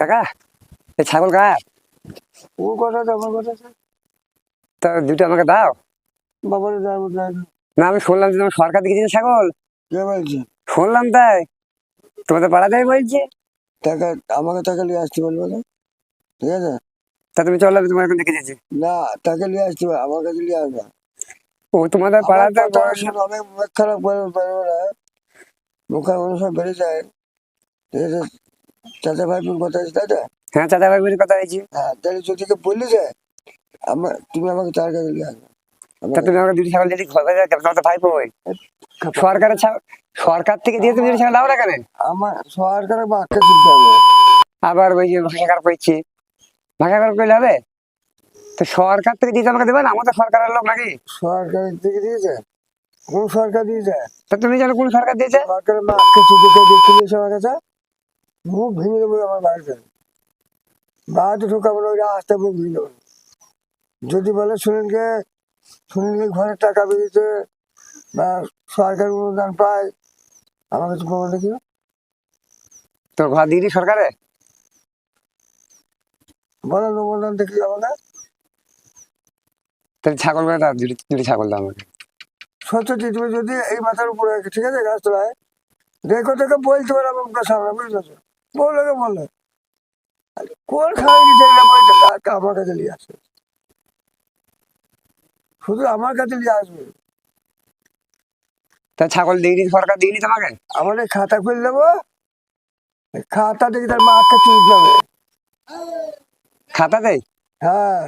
কাকা এই ছাগল কার? ও কথা আমার কথা তা দুটো আমাকে দাও। বাবারে যাবো না। না আমি শুনলাম যে তোমার সরকার দিকে দিয়েছে ছাগল। কে বলছে? শুনলাম তাই, তোমাদের পাড়াতেই বলছে। টাকা আমাকে টাকা নিয়ে আসতে বলবো না, ঠিক আছে? তা তুমি চলো, আমি তোমার এখন দেখে দিয়েছি। না, টাকা নিয়ে আসতে হবে, আমার কাছে নিয়ে আসবে। ও তোমাদের আমার পাড়াতে কথা শোনো, অনেক মুখ খারাপ পারবো না, মুখ অনুসার বেড়ে যায়, ঠিক আছে? চাচা ভাইপুর কথা আছে, তাই না? হ্যাঁ চাচা ভাই বলে কথা হয়েছে। হ্যাঁ, তাহলে যদি বললি যে তুমি আমাকে তার কাছে নিয়ে আসবে। তা তুমি আমাকে দুটি ছাগল যদি ঘরে যায় তোমার তো ভাই বই সরকারের ছাগল, সরকার থেকে দিয়ে তুমি দুটি ছাগল দাও না কেন? আমার সরকারের বাক্যে চলতে হবে। আবার ওই যে ভাষা খারাপ করছি, ভাষা খারাপ করলে হবে? তো সরকার থেকে দিতে আমাকে দেবে না, আমাদের সরকারের লোক নাকি? সরকারের দিকে দিয়েছে? কোন সরকার দিয়েছে? তা তুমি জানো কোন সরকার দিয়েছে? সরকারের বাক্যে চুপে দেখতে আমার কাছে মুখ ভেঙে দেবো। আমার বাড়িতে বাড়িতে ঢোকাবো না, ওই রাস্তা মুখ ভেঙে দেবো। যদি বলে সুনীলকে ঘরের টাকা বেরিয়েছে বা সরকার অনুদান পায়, আমার কাছে খবর দেখি। তোর ঘর দিয়ে দিই সরকারে? বলো অনুদান দেখি আমাকে। তাহলে ছাগল করে দাও, দুটি দুটি ছাগল দাও আমাকে। সত্যি তুমি যদি এই মাথার উপরে রাখি, ঠিক আছে, গাছতলায় রেখো, থেকে বলতে পারো আমার মুখের সামনে, বুঝতেছো? বললে বললে কোন খাওয়া গেছে আমার কাছে নিয়ে আসবে, শুধু আমার কাছে নিয়ে আসবে। তা ছাগল দিয়ে দিই, সরকার দিয়ে নি তোমাকে? আমাদের খাতা খুলে দেবো, খাতা দেখি তার মাকে চুল যাবে। খাতা দেয়? হ্যাঁ।